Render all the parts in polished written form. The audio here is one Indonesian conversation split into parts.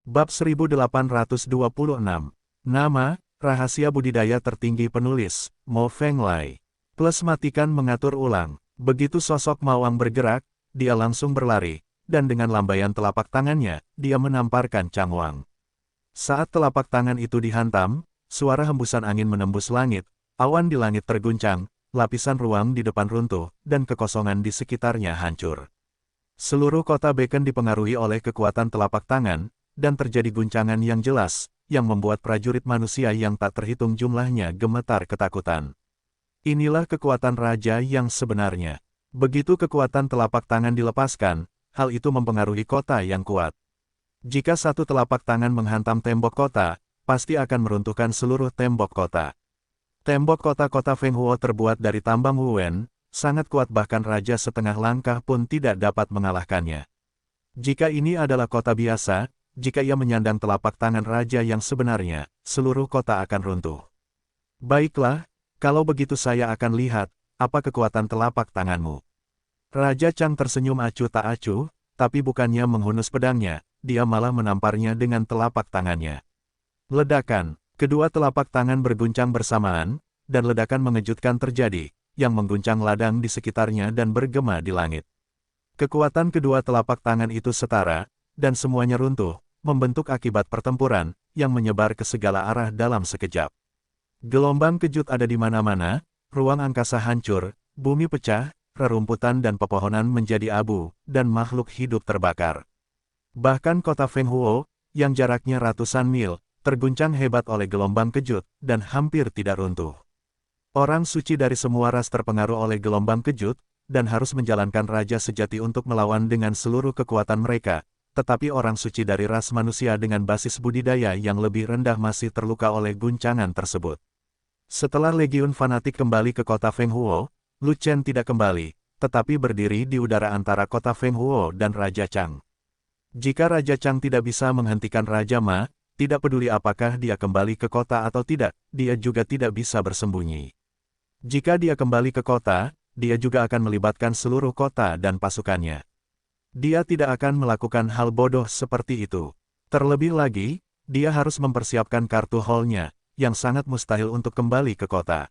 Bab 1826. Nama, rahasia budidaya tertinggi penulis, Mo Fenglai. Plus matikan mengatur ulang. Begitu sosok Mawang bergerak, dia langsung berlari, dan dengan lambaian telapak tangannya, dia menamparkan Changwang. Saat telapak tangan itu dihantam, suara hembusan angin menembus langit, awan di langit terguncang, lapisan ruang di depan runtuh, dan kekosongan di sekitarnya hancur. Seluruh kota Beacon dipengaruhi oleh kekuatan telapak tangan, dan terjadi guncangan yang jelas, yang membuat prajurit manusia yang tak terhitung jumlahnya gemetar ketakutan. Inilah kekuatan raja yang sebenarnya. Begitu kekuatan telapak tangan dilepaskan, hal itu mempengaruhi kota yang kuat. Jika satu telapak tangan menghantam tembok kota, pasti akan meruntuhkan seluruh tembok kota. Tembok kota-kota Fenghuo terbuat dari tambang Wuen, sangat kuat bahkan raja setengah langkah pun tidak dapat mengalahkannya. Jika ini adalah kota biasa, jika ia menyandang telapak tangan raja yang sebenarnya, seluruh kota akan runtuh. Baiklah, kalau begitu saya akan lihat, apa kekuatan telapak tanganmu. Raja Chang tersenyum acuh tak acuh, tapi bukannya menghunus pedangnya, dia malah menamparnya dengan telapak tangannya. Ledakan, kedua telapak tangan berguncang bersamaan, dan ledakan mengejutkan terjadi, yang mengguncang ladang di sekitarnya dan bergema di langit. Kekuatan kedua telapak tangan itu setara, dan semuanya runtuh, membentuk akibat pertempuran, yang menyebar ke segala arah dalam sekejap. Gelombang kejut ada di mana-mana, ruang angkasa hancur, bumi pecah, rerumputan dan pepohonan menjadi abu, dan makhluk hidup terbakar. Bahkan kota Fenghuo, yang jaraknya ratusan mil, terguncang hebat oleh gelombang kejut, dan hampir tidak runtuh. Orang suci dari semua ras terpengaruh oleh gelombang kejut, dan harus menjalankan raja sejati untuk melawan dengan seluruh kekuatan mereka, tetapi orang suci dari ras manusia dengan basis budidaya yang lebih rendah masih terluka oleh guncangan tersebut. Setelah legiun fanatik kembali ke kota Fenghuo, Lu Chen tidak kembali, tetapi berdiri di udara antara kota Fenghuo dan Raja Chang. Jika Raja Chang tidak bisa menghentikan Raja Ma, tidak peduli apakah dia kembali ke kota atau tidak, dia juga tidak bisa bersembunyi. Jika dia kembali ke kota, dia juga akan melibatkan seluruh kota dan pasukannya. Dia tidak akan melakukan hal bodoh seperti itu. Terlebih lagi, dia harus mempersiapkan kartu haulnya, yang sangat mustahil untuk kembali ke kota.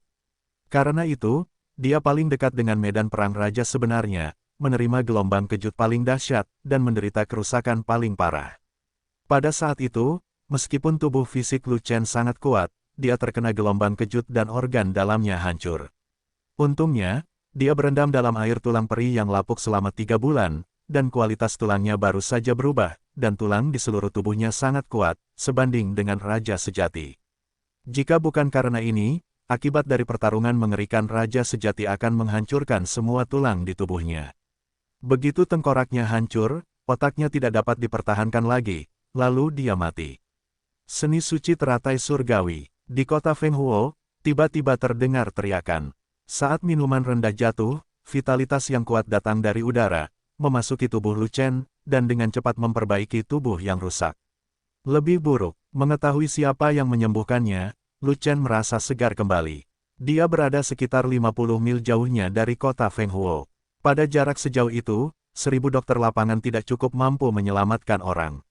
Karena itu, dia paling dekat dengan medan perang raja sebenarnya, menerima gelombang kejut paling dahsyat, dan menderita kerusakan paling parah. Pada saat itu, meskipun tubuh fisik Lu Chen sangat kuat, dia terkena gelombang kejut dan organ dalamnya hancur. Untungnya, dia berendam dalam air tulang peri yang lapuk selama 3 bulan, dan kualitas tulangnya baru saja berubah, dan tulang di seluruh tubuhnya sangat kuat, sebanding dengan raja sejati. Jika bukan karena ini, akibat dari pertarungan mengerikan raja sejati akan menghancurkan semua tulang di tubuhnya. Begitu tengkoraknya hancur, otaknya tidak dapat dipertahankan lagi, lalu dia mati. Seni suci teratai surgawi. Di kota Fenghuo, tiba-tiba terdengar teriakan. Saat minuman rendah jatuh, vitalitas yang kuat datang dari udara, memasuki tubuh Lu Chen, dan dengan cepat memperbaiki tubuh yang rusak. Lebih buruk, mengetahui siapa yang menyembuhkannya, Lu Chen merasa segar kembali. Dia berada sekitar 50 mil jauhnya dari kota Fenghuo. Pada jarak sejauh itu, 1000 dokter lapangan tidak cukup mampu menyelamatkan orang.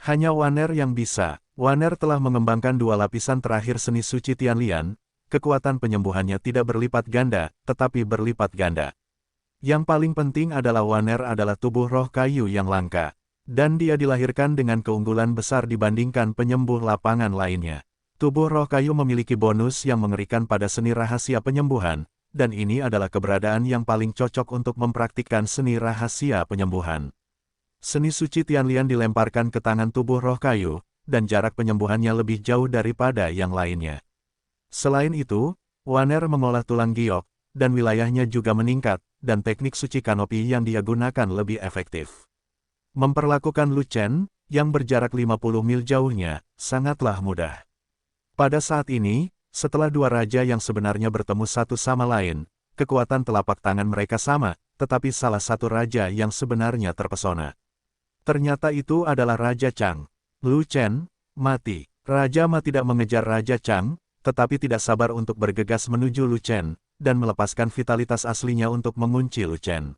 Hanya Waner yang bisa. Waner telah mengembangkan 2 lapisan terakhir seni suci Tianlian, kekuatan penyembuhannya tidak berlipat ganda, tetapi berlipat ganda. Yang paling penting adalah Waner adalah tubuh roh kayu yang langka, dan dia dilahirkan dengan keunggulan besar dibandingkan penyembuh lapangan lainnya. Tubuh roh kayu memiliki bonus yang mengerikan pada seni rahasia penyembuhan, dan ini adalah keberadaan yang paling cocok untuk mempraktikkan seni rahasia penyembuhan. Seni suci Tianlian dilemparkan ke tangan tubuh roh kayu, dan jarak penyembuhannya lebih jauh daripada yang lainnya. Selain itu, Waner mengolah tulang giok, dan wilayahnya juga meningkat, dan teknik suci kanopi yang dia gunakan lebih efektif. Memperlakukan Lu Chen, yang berjarak 50 mil jauhnya, sangatlah mudah. Pada saat ini, setelah 2 raja yang sebenarnya bertemu satu sama lain, kekuatan telapak tangan mereka sama, tetapi salah satu raja yang sebenarnya terpesona. Ternyata itu adalah Raja Chang. Lu Chen mati. Raja Ma tidak mengejar Raja Chang, tetapi tidak sabar untuk bergegas menuju Lu Chen, dan melepaskan vitalitas aslinya untuk mengunci Lu Chen.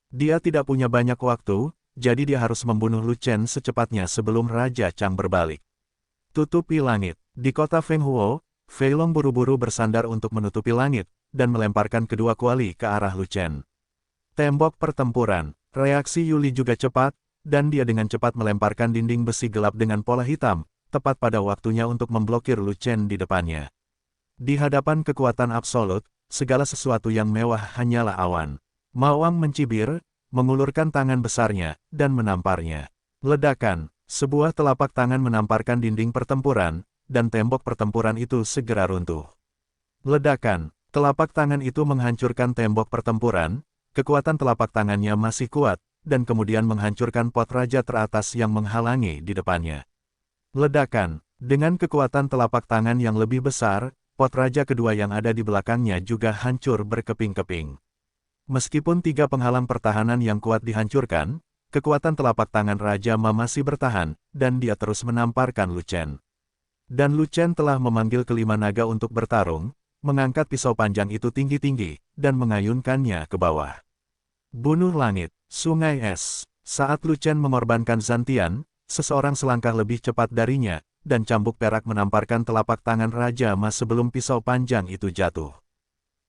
Dia tidak punya banyak waktu, jadi dia harus membunuh Lu Chen secepatnya sebelum Raja Chang berbalik. Tutupi langit. Di kota Feng Huo, Fei Long buru-buru bersandar untuk menutupi langit, dan melemparkan kedua kuali ke arah Lu Chen. Tembok pertempuran. Reaksi Yuli juga cepat, dan dia dengan cepat melemparkan dinding besi gelap dengan pola hitam, tepat pada waktunya untuk memblokir Lu Chen di depannya. Di hadapan kekuatan absolut, segala sesuatu yang mewah hanyalah awan. Mao Wang mencibir, mengulurkan tangan besarnya, dan menamparnya. Ledakan. Sebuah telapak tangan menamparkan dinding pertempuran, dan tembok pertempuran itu segera runtuh. Ledakan. Telapak tangan itu menghancurkan tembok pertempuran, kekuatan telapak tangannya masih kuat, dan kemudian menghancurkan pot raja teratas yang menghalangi di depannya. Ledakan. Dengan kekuatan telapak tangan yang lebih besar, pot raja kedua yang ada di belakangnya juga hancur berkeping-keping. Meskipun tiga penghalang pertahanan yang kuat dihancurkan, kekuatan telapak tangan Raja Ma masih bertahan, dan dia terus menamparkan Lu Chen. Dan Lu Chen telah memanggil kelima naga untuk bertarung, mengangkat pisau panjang itu tinggi-tinggi, dan mengayunkannya ke bawah. Bunuh langit, sungai es. Saat Lu Chen mengorbankan Zantian, seseorang selangkah lebih cepat darinya, dan cambuk perak menamparkan telapak tangan Raja Ma sebelum pisau panjang itu jatuh.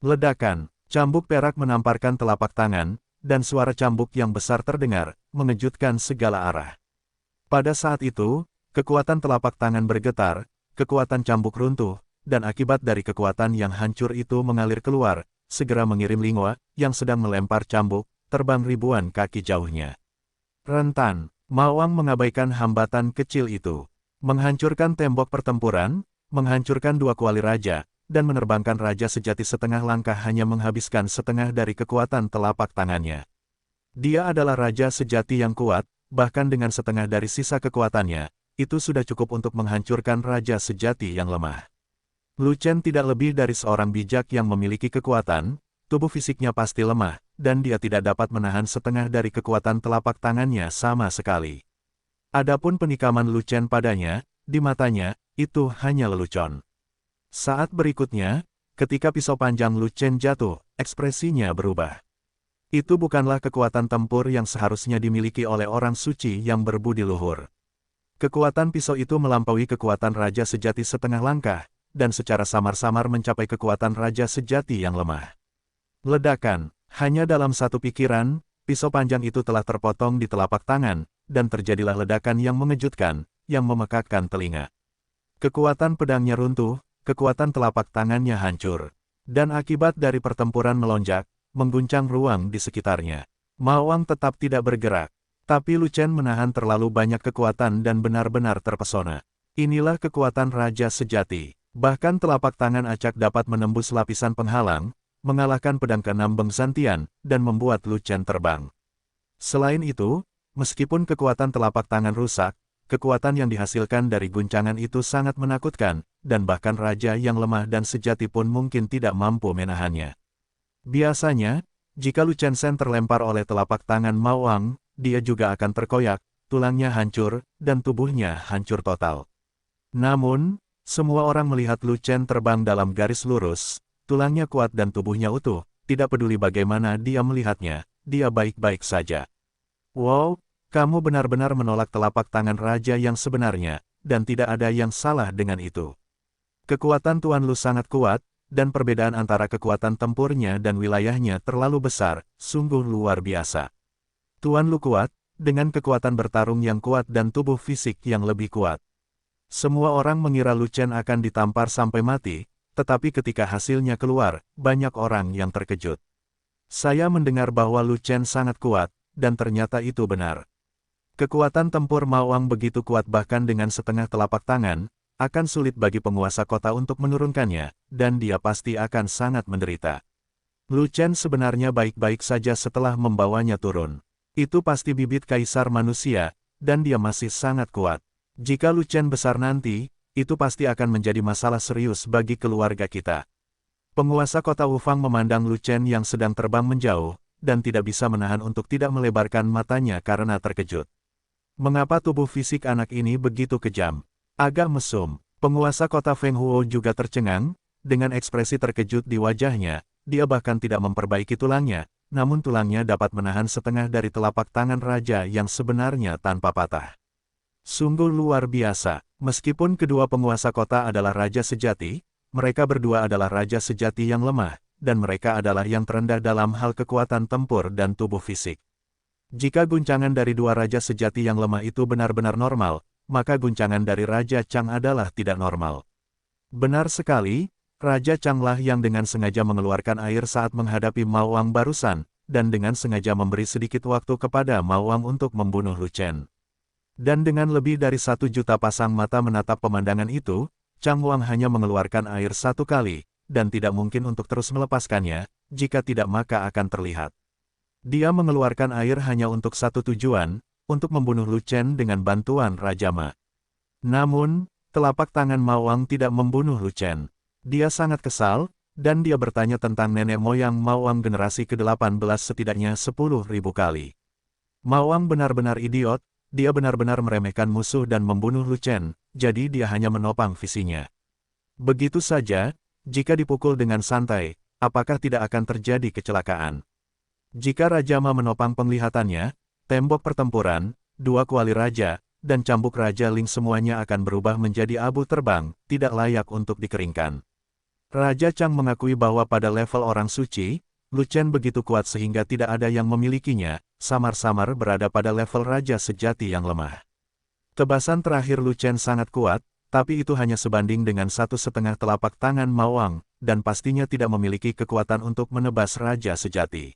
Ledakan, cambuk perak menamparkan telapak tangan, dan suara cambuk yang besar terdengar, mengejutkan segala arah. Pada saat itu, kekuatan telapak tangan bergetar, kekuatan cambuk runtuh, dan akibat dari kekuatan yang hancur itu mengalir keluar, segera mengirim Lingua, yang sedang melempar cambuk, terbang ribuan kaki jauhnya. Rentan, Mao Wang mengabaikan hambatan kecil itu. Menghancurkan tembok pertempuran, menghancurkan dua kuali raja, dan menerbangkan raja sejati setengah langkah hanya menghabiskan setengah dari kekuatan telapak tangannya. Dia adalah raja sejati yang kuat, bahkan dengan setengah dari sisa kekuatannya, itu sudah cukup untuk menghancurkan raja sejati yang lemah. Lu Chen tidak lebih dari seorang bijak yang memiliki kekuatan, tubuh fisiknya pasti lemah, dan dia tidak dapat menahan setengah dari kekuatan telapak tangannya sama sekali. Adapun penikaman Lu Chen padanya, di matanya, itu hanya lelucon. Saat berikutnya, ketika pisau panjang Lu Chen jatuh, ekspresinya berubah. Itu bukanlah kekuatan tempur yang seharusnya dimiliki oleh orang suci yang berbudi luhur. Kekuatan pisau itu melampaui kekuatan raja sejati setengah langkah, dan secara samar-samar mencapai kekuatan raja sejati yang lemah. Ledakan, hanya dalam satu pikiran, pisau panjang itu telah terpotong di telapak tangan, dan terjadilah ledakan yang mengejutkan, yang memekakkan telinga. Kekuatan pedangnya runtuh, kekuatan telapak tangannya hancur. Dan akibat dari pertempuran melonjak, mengguncang ruang di sekitarnya. Mao Wang tetap tidak bergerak. Tapi Lu Chen menahan terlalu banyak kekuatan dan benar-benar terpesona. Inilah kekuatan raja sejati. Bahkan telapak tangan acak dapat menembus lapisan penghalang, mengalahkan pedang keenam Beng Zantian, dan membuat Lu Chen terbang. Selain itu, meskipun kekuatan telapak tangan rusak, kekuatan yang dihasilkan dari guncangan itu sangat menakutkan, dan bahkan raja yang lemah dan sejati pun mungkin tidak mampu menahannya. Biasanya, jika Lu Chen Shen terlempar oleh telapak tangan Mao Wang, dia juga akan terkoyak, tulangnya hancur, dan tubuhnya hancur total. Namun, semua orang melihat Lu Chen terbang dalam garis lurus, tulangnya kuat dan tubuhnya utuh, tidak peduli bagaimana dia melihatnya, dia baik-baik saja. Wow, kamu benar-benar menolak telapak tangan raja yang sebenarnya, dan tidak ada yang salah dengan itu. Kekuatan Tuan Lu sangat kuat, dan perbedaan antara kekuatan tempurnya dan wilayahnya terlalu besar, sungguh luar biasa. Tuan Lu kuat, dengan kekuatan bertarung yang kuat dan tubuh fisik yang lebih kuat. Semua orang mengira Lu Chen akan ditampar sampai mati, tetapi ketika hasilnya keluar, banyak orang yang terkejut. Saya mendengar bahwa Lu Chen sangat kuat, dan ternyata itu benar. Kekuatan tempur Mao Wang begitu kuat bahkan dengan setengah telapak tangan, akan sulit bagi penguasa kota untuk menurunkannya, dan dia pasti akan sangat menderita. Lu Chen sebenarnya baik-baik saja setelah membawanya turun. Itu pasti bibit kaisar manusia, dan dia masih sangat kuat. Jika Lu Chen besar nanti, itu pasti akan menjadi masalah serius bagi keluarga kita. Penguasa kota Wufang memandang Lu Chen yang sedang terbang menjauh, dan tidak bisa menahan untuk tidak melebarkan matanya karena terkejut. Mengapa tubuh fisik anak ini begitu kejam? Agak mesum. Penguasa kota Feng Huo juga tercengang, dengan ekspresi terkejut di wajahnya, dia bahkan tidak memperbaiki tulangnya, namun tulangnya dapat menahan setengah dari telapak tangan raja yang sebenarnya tanpa patah. Sungguh luar biasa, meskipun kedua penguasa kota adalah raja sejati, mereka berdua adalah raja sejati yang lemah, dan mereka adalah yang terendah dalam hal kekuatan tempur dan tubuh fisik. Jika guncangan dari dua raja sejati yang lemah itu benar-benar normal, maka guncangan dari Raja Chang adalah tidak normal. Benar sekali, Raja Chang lah yang dengan sengaja mengeluarkan air saat menghadapi Mao Wang barusan, dan dengan sengaja memberi sedikit waktu kepada Mao Wang untuk membunuh Lu Chen. Dan dengan lebih dari 1 juta pasang mata menatap pemandangan itu, Chang Wang hanya mengeluarkan air 1 kali, dan tidak mungkin untuk terus melepaskannya, jika tidak maka akan terlihat. Dia mengeluarkan air hanya untuk satu tujuan, untuk membunuh Lu Chen dengan bantuan Raja Ma. Namun, telapak tangan Mao Wang tidak membunuh Lu Chen. Dia sangat kesal, dan dia bertanya tentang nenek moyang Mao Wang generasi ke-18 setidaknya 10.000 kali. Mao Wang benar-benar idiot, dia benar-benar meremehkan musuh dan membunuh Lu Chen, jadi dia hanya menopang visinya. Begitu saja, jika dipukul dengan santai, apakah tidak akan terjadi kecelakaan? Jika Raja Ma menopang penglihatannya, tembok pertempuran, 2 kuali raja, dan cambuk Raja Ling semuanya akan berubah menjadi abu terbang, tidak layak untuk dikeringkan. Raja Chang mengakui bahwa pada level orang suci, Lu Chen begitu kuat sehingga tidak ada yang memilikinya, samar-samar berada pada level raja sejati yang lemah. Tebasan terakhir Lu Chen sangat kuat, tapi itu hanya sebanding dengan 1,5 telapak tangan Mao Wang, dan pastinya tidak memiliki kekuatan untuk menebas raja sejati.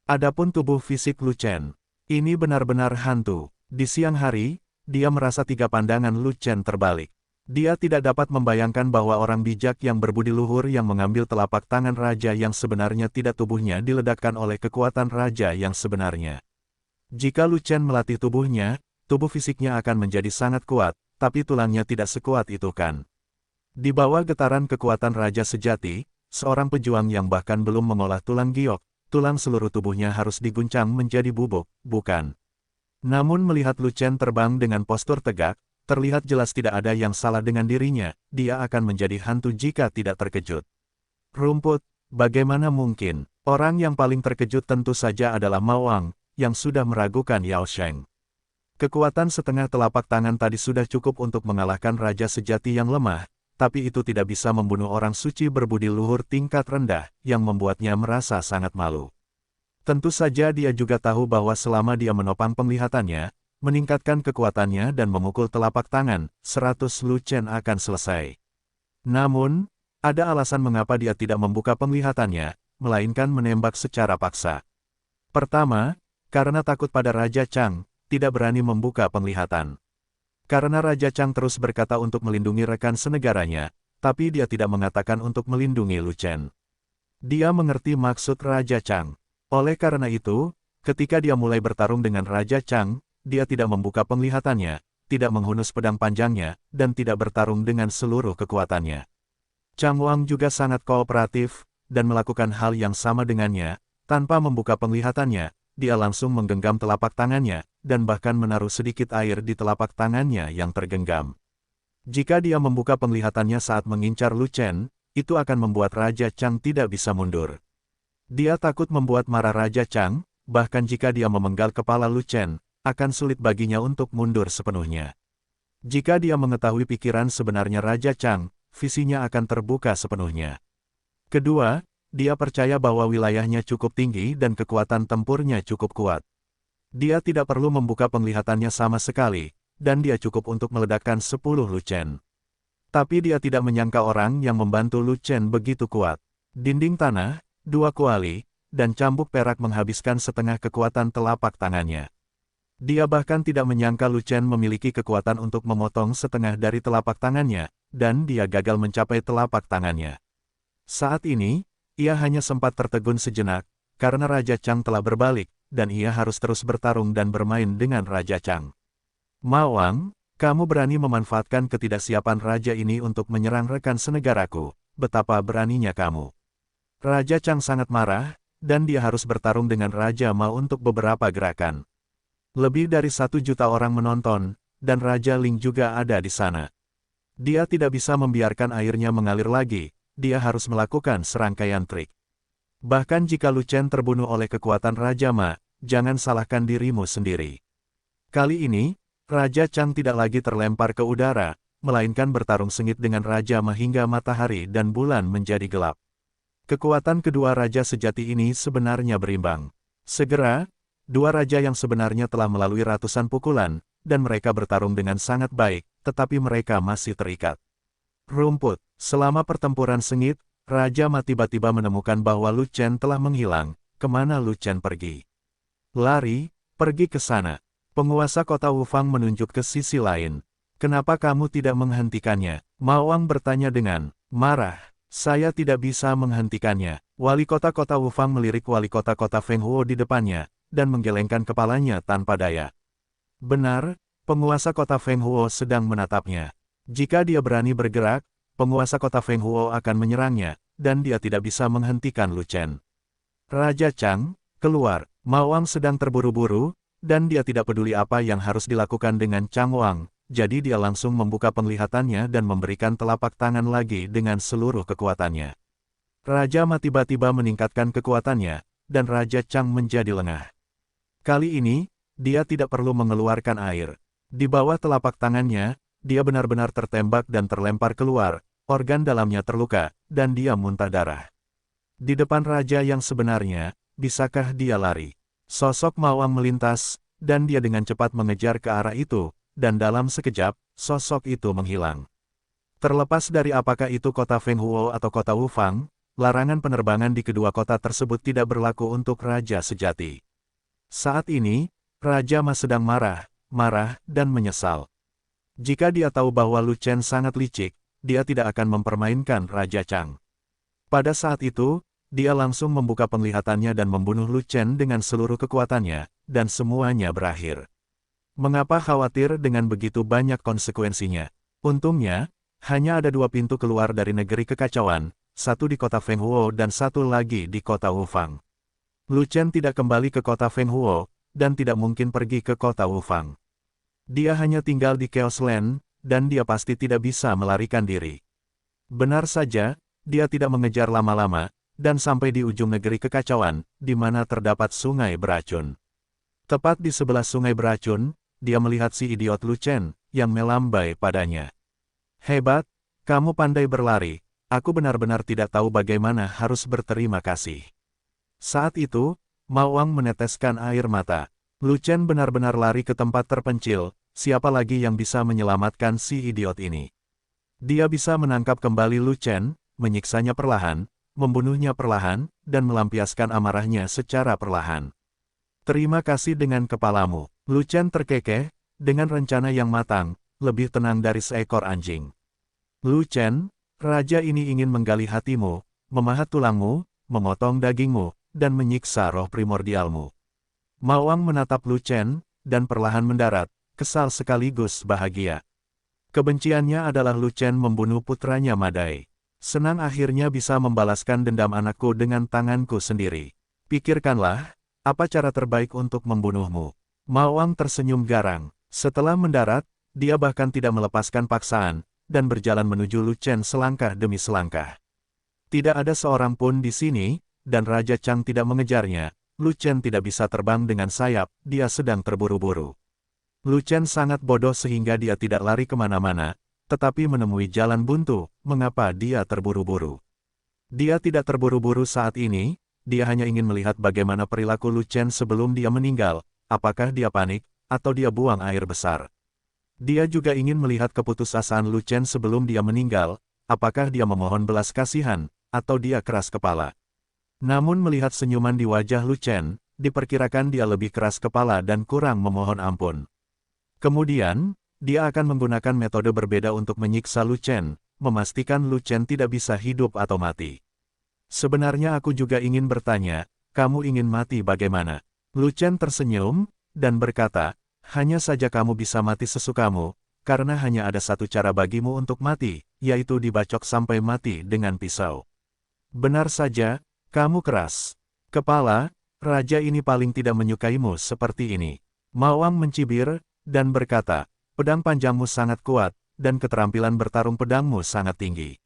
Adapun tubuh fisik Lu Chen, ini benar-benar hantu. Di siang hari, dia merasa 3 pandangan Lu Chen terbalik. Dia tidak dapat membayangkan bahwa orang bijak yang berbudi luhur yang mengambil telapak tangan raja yang sebenarnya tidak tubuhnya diledakkan oleh kekuatan raja yang sebenarnya. Jika Lu Chen melatih tubuhnya, tubuh fisiknya akan menjadi sangat kuat, tapi tulangnya tidak sekuat itu kan. Di bawah getaran kekuatan raja sejati, seorang pejuang yang bahkan belum mengolah tulang giok, tulang seluruh tubuhnya harus diguncang menjadi bubuk, bukan? Namun melihat Lu Chen terbang dengan postur tegak, terlihat jelas tidak ada yang salah dengan dirinya, dia akan menjadi hantu jika tidak terkejut. Rumput, bagaimana mungkin? Orang yang paling terkejut tentu saja adalah Mao Wang, yang sudah meragukan Yao Sheng. Kekuatan setengah telapak tangan tadi sudah cukup untuk mengalahkan raja sejati yang lemah, tapi itu tidak bisa membunuh orang suci berbudi luhur tingkat rendah, yang membuatnya merasa sangat malu. Tentu saja dia juga tahu bahwa selama dia menopang penglihatannya, meningkatkan kekuatannya dan memukul telapak tangan, 100 Lu Chen akan selesai. Namun, ada alasan mengapa dia tidak membuka penglihatannya, melainkan menembak secara paksa. Pertama, karena takut pada Raja Chang, tidak berani membuka penglihatan. Karena Raja Chang terus berkata untuk melindungi rekan senegaranya, tapi dia tidak mengatakan untuk melindungi Lu Chen. Dia mengerti maksud Raja Chang. Oleh karena itu, ketika dia mulai bertarung dengan Raja Chang, dia tidak membuka penglihatannya, tidak menghunus pedang panjangnya, dan tidak bertarung dengan seluruh kekuatannya. Chang Wang juga sangat kooperatif, dan melakukan hal yang sama dengannya, tanpa membuka penglihatannya, dia langsung menggenggam telapak tangannya, dan bahkan menaruh sedikit air di telapak tangannya yang tergenggam. Jika dia membuka penglihatannya saat mengincar Lu Chen, itu akan membuat Raja Chang tidak bisa mundur. Dia takut membuat marah Raja Chang, bahkan jika dia memenggal kepala Lu Chen, akan sulit baginya untuk mundur sepenuhnya. Jika dia mengetahui pikiran sebenarnya Raja Chang, visinya akan terbuka sepenuhnya. Kedua, dia percaya bahwa wilayahnya cukup tinggi dan kekuatan tempurnya cukup kuat. Dia tidak perlu membuka penglihatannya sama sekali, dan dia cukup untuk meledakkan 10 Lu Chen. Tapi dia tidak menyangka orang yang membantu Lu Chen begitu kuat. Dinding tanah, 2 kuali, dan cambuk perak menghabiskan setengah kekuatan telapak tangannya. Dia bahkan tidak menyangka Lu Chen memiliki kekuatan untuk memotong setengah dari telapak tangannya, dan dia gagal mencapai telapak tangannya. Saat ini, ia hanya sempat tertegun sejenak, karena Raja Chang telah berbalik, dan ia harus terus bertarung dan bermain dengan Raja Chang. Mao Wang, kamu berani memanfaatkan ketidaksiapan raja ini untuk menyerang rekan senegaraku, betapa beraninya kamu. Raja Chang sangat marah, dan dia harus bertarung dengan Raja Ma untuk beberapa gerakan. Lebih dari 1 juta orang menonton, dan Raja Ling juga ada di sana. Dia tidak bisa membiarkan airnya mengalir lagi, dia harus melakukan serangkaian trik. Bahkan jika Lu Chen terbunuh oleh kekuatan Raja Ma, jangan salahkan dirimu sendiri. Kali ini, Raja Chang tidak lagi terlempar ke udara, melainkan bertarung sengit dengan Raja Ma hingga matahari dan bulan menjadi gelap. Kekuatan kedua raja sejati ini sebenarnya berimbang. Segera, dua raja yang sebenarnya telah melalui ratusan pukulan, dan mereka bertarung dengan sangat baik, tetapi mereka masih terikat. Rumput. Selama pertempuran sengit, Raja Ma tiba-tiba menemukan bahwa Lu Chen telah menghilang. Kemana Lu Chen pergi? Lari, pergi ke sana. Penguasa kota Wufang menunjuk ke sisi lain. Kenapa kamu tidak menghentikannya? Mao Wang bertanya dengan marah. Saya tidak bisa menghentikannya. Wali kota Wufang melirik wali kota Feng Huo di depannya, dan menggelengkan kepalanya tanpa daya. Benar, penguasa kota Feng Huo sedang menatapnya. Jika dia berani bergerak, penguasa kota Feng Huo akan menyerangnya, dan dia tidak bisa menghentikan Lu Chen. Raja Chang, keluar. Mao Wang sedang terburu-buru, dan dia tidak peduli apa yang harus dilakukan dengan Chang Wang, jadi dia langsung membuka penglihatannya dan memberikan telapak tangan lagi dengan seluruh kekuatannya. Raja Ma tiba-tiba meningkatkan kekuatannya, dan Raja Chang menjadi lengah. Kali ini, dia tidak perlu mengeluarkan air. Di bawah telapak tangannya, dia benar-benar tertembak dan terlempar keluar, organ dalamnya terluka, dan dia muntah darah. Di depan raja yang sebenarnya, bisakah dia lari? Sosok Mao Wang melintas, dan dia dengan cepat mengejar ke arah itu, dan dalam sekejap, sosok itu menghilang. Terlepas dari apakah itu kota Feng Huo atau kota Wufang, larangan penerbangan di kedua kota tersebut tidak berlaku untuk raja sejati. Saat ini, Raja Ma sedang marah, dan menyesal. Jika dia tahu bahwa Lu Chen sangat licik, dia tidak akan mempermainkan Raja Chang. Pada saat itu, dia langsung membuka penglihatannya dan membunuh Lu Chen dengan seluruh kekuatannya, dan semuanya berakhir. Mengapa khawatir dengan begitu banyak konsekuensinya? Untungnya, hanya ada dua pintu keluar dari negeri kekacauan, satu di kota Feng Huo dan satu lagi di kota Wufang. Lu Chen tidak kembali ke kota Feng Huo, dan tidak mungkin pergi ke kota Wufang. Dia hanya tinggal di Chaos Land, dan dia pasti tidak bisa melarikan diri. Benar saja, dia tidak mengejar lama-lama, dan sampai di ujung negeri kekacauan, di mana terdapat sungai beracun. Tepat di sebelah sungai beracun, dia melihat si idiot Lu Chen, yang melambai padanya. Hebat, kamu pandai berlari, aku benar-benar tidak tahu bagaimana harus berterima kasih. Saat itu, Mao Wang meneteskan air mata. Lu Chen benar-benar lari ke tempat terpencil, siapa lagi yang bisa menyelamatkan si idiot ini? Dia bisa menangkap kembali Lu Chen, menyiksanya perlahan, membunuhnya perlahan, dan melampiaskan amarahnya secara perlahan. Terima kasih dengan kepalamu. Lu Chen terkekeh, dengan rencana yang matang, lebih tenang dari seekor anjing. Lu Chen, raja ini ingin menggali hatimu, memahat tulangmu, memotong dagingmu, dan menyiksa roh primordialmu. Mao Wang menatap Lu Chen, dan perlahan mendarat, kesal sekaligus bahagia. Kebenciannya adalah Lu Chen membunuh putranya Madai. Senang akhirnya bisa membalaskan dendam anakku dengan tanganku sendiri. Pikirkanlah, apa cara terbaik untuk membunuhmu? Mao Wang tersenyum garang. Setelah mendarat, dia bahkan tidak melepaskan paksaan, dan berjalan menuju Lu Chen selangkah demi selangkah. Tidak ada seorang pun di sini, dan Raja Chang tidak mengejarnya. Lu Chen tidak bisa terbang dengan sayap, dia sedang terburu-buru. Lu Chen sangat bodoh sehingga dia tidak lari kemana-mana, tetapi menemui jalan buntu. Mengapa dia terburu-buru? Dia tidak terburu-buru saat ini, dia hanya ingin melihat bagaimana perilaku Lu Chen sebelum dia meninggal, apakah dia panik, atau dia buang air besar. Dia juga ingin melihat keputusasaan Lu Chen sebelum dia meninggal, apakah dia memohon belas kasihan, atau dia keras kepala. Namun melihat senyuman di wajah Lu Chen, diperkirakan dia lebih keras kepala dan kurang memohon ampun. Kemudian, dia akan menggunakan metode berbeda untuk menyiksa Lu Chen, memastikan Lu Chen tidak bisa hidup atau mati. Sebenarnya aku juga ingin bertanya, kamu ingin mati bagaimana? Lu Chen tersenyum, dan berkata, hanya saja kamu bisa mati sesukamu, karena hanya ada satu cara bagimu untuk mati, yaitu dibacok sampai mati dengan pisau. Benar saja, kamu keras kepala, raja ini paling tidak menyukaimu seperti ini. Mao Wang mencibir, dan berkata, pedang panjangmu sangat kuat, dan keterampilan bertarung pedangmu sangat tinggi.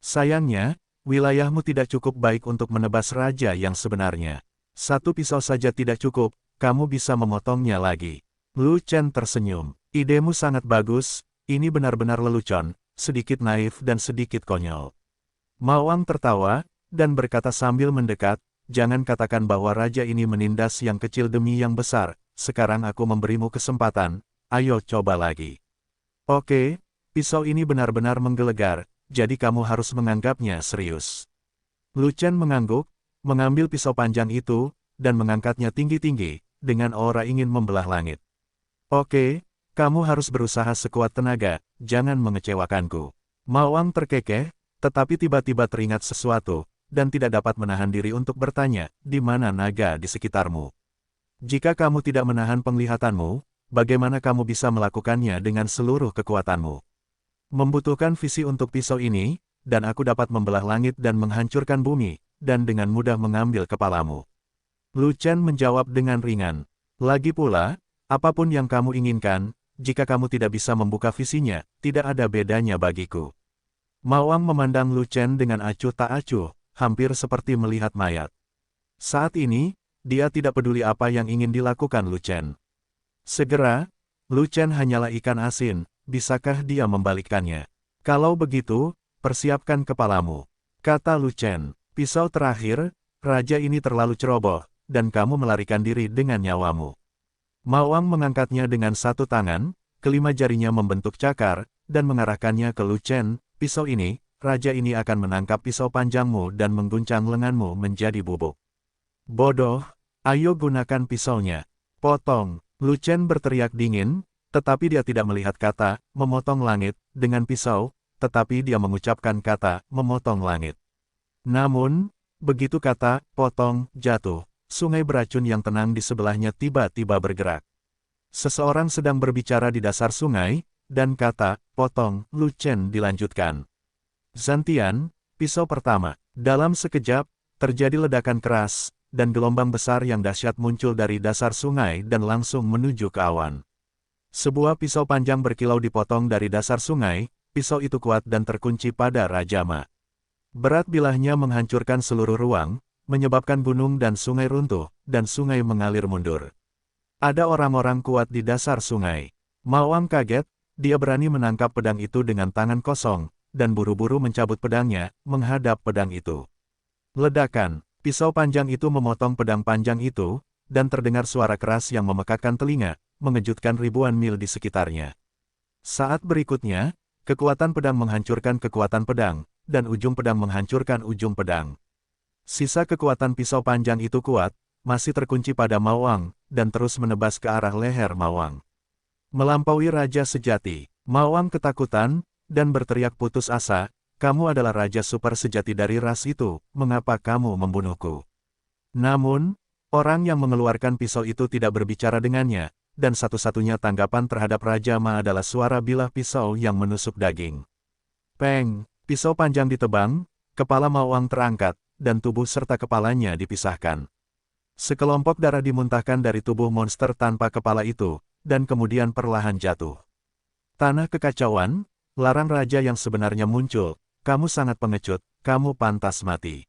Sayangnya, Wilayahmu tidak cukup baik untuk menebas raja yang sebenarnya. Satu pisau saja tidak cukup, kamu bisa memotongnya lagi. Lu Chen tersenyum. Idemu sangat bagus, ini benar-benar lelucon, sedikit naif dan sedikit konyol. Mawang tertawa, dan berkata sambil mendekat, jangan katakan bahwa raja ini menindas yang kecil demi yang besar, sekarang aku memberimu kesempatan, ayo coba lagi. Oke, pisau ini benar-benar menggelegar, jadi kamu harus menganggapnya serius. Lu Chen mengangguk, mengambil pisau panjang itu, dan mengangkatnya tinggi-tinggi, dengan aura ingin membelah langit. Oke, kamu harus berusaha sekuat tenaga, jangan mengecewakanku. Mawang terkekeh, tetapi tiba-tiba teringat sesuatu, dan tidak dapat menahan diri untuk bertanya, di mana naga di sekitarmu? Jika kamu tidak menahan penglihatanmu, bagaimana kamu bisa melakukannya dengan seluruh kekuatanmu? Membutuhkan visi untuk pisau ini, dan aku dapat membelah langit dan menghancurkan bumi, dan dengan mudah mengambil kepalamu. Lu Chen menjawab dengan ringan. Lagi pula, apapun yang kamu inginkan, jika kamu tidak bisa membuka visinya, tidak ada bedanya bagiku. Mawang memandang Lu Chen dengan acuh tak acuh, hampir seperti melihat mayat. Saat ini, dia tidak peduli apa yang ingin dilakukan Lu Chen. Segera, Lu Chen hanyalah ikan asin, bisakah dia membalikkannya? Kalau begitu, persiapkan kepalamu. Kata Lu Chen, pisau terakhir, raja ini terlalu ceroboh, dan kamu melarikan diri dengan nyawamu. Mawang mengangkatnya dengan satu tangan, kelima jarinya membentuk cakar, dan mengarahkannya ke Lu Chen, pisau ini, raja ini akan menangkap pisau panjangmu dan mengguncang lenganmu menjadi bubuk. Bodoh, ayo gunakan pisaunya. Potong, Lu Chen berteriak dingin, tetapi dia tidak melihat kata, memotong langit, dengan pisau, tetapi dia mengucapkan kata, memotong langit. Namun, begitu kata, potong, jatuh, sungai beracun yang tenang di sebelahnya tiba-tiba bergerak. Seseorang sedang berbicara di dasar sungai, dan kata, potong, Lu Chen dilanjutkan. Zantian, pisau pertama. Dalam sekejap, terjadi ledakan keras, dan gelombang besar yang dahsyat muncul dari dasar sungai dan langsung menuju ke awan. Sebuah pisau panjang berkilau dipotong dari dasar sungai, pisau itu kuat dan terkunci pada Raja Ma. Berat bilahnya menghancurkan seluruh ruang, menyebabkan gunung dan sungai runtuh, dan sungai mengalir mundur. Ada orang-orang kuat di dasar sungai. Mawang kaget, dia berani menangkap pedang itu dengan tangan kosong, dan buru-buru mencabut pedangnya, menghadap pedang itu. Ledakan, pisau panjang itu memotong pedang panjang itu, dan terdengar suara keras yang memekakkan telinga, mengejutkan ribuan mil di sekitarnya. Saat berikutnya, kekuatan pedang menghancurkan kekuatan pedang, dan ujung pedang menghancurkan ujung pedang. Sisa kekuatan pisau panjang itu kuat, masih terkunci pada Mawang, dan terus menebas ke arah leher Mawang. Melampaui Raja Sejati, Mawang ketakutan, dan berteriak putus asa, kamu adalah Raja Super sejati dari ras itu, mengapa kamu membunuhku? Namun, orang yang mengeluarkan pisau itu tidak berbicara dengannya, dan satu-satunya tanggapan terhadap Raja Ma adalah suara bilah pisau yang menusuk daging. Peng, pisau panjang ditebang, kepala Mawang terangkat, dan tubuh serta kepalanya dipisahkan. Sekelompok darah dimuntahkan dari tubuh monster tanpa kepala itu, dan kemudian perlahan jatuh. Tanah kekacauan, larang raja yang sebenarnya muncul, kamu sangat pengecut, kamu pantas mati.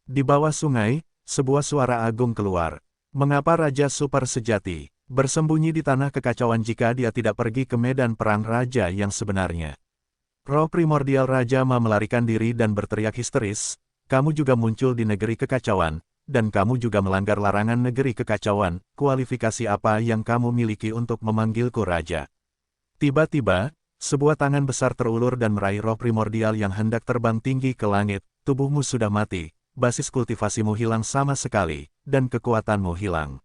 Di bawah sungai, sebuah suara agung keluar. Mengapa Raja Super sejati bersembunyi di tanah kekacauan jika dia tidak pergi ke medan perang raja yang sebenarnya? Roh primordial Raja Ma melarikan diri dan berteriak histeris, kamu juga muncul di negeri kekacauan, dan kamu juga melanggar larangan negeri kekacauan, kualifikasi apa yang kamu miliki untuk memanggilku raja? Tiba-tiba, sebuah tangan besar terulur dan meraih roh primordial yang hendak terbang tinggi ke langit, tubuhmu sudah mati, basis kultivasimu hilang sama sekali, dan kekuatanmu hilang.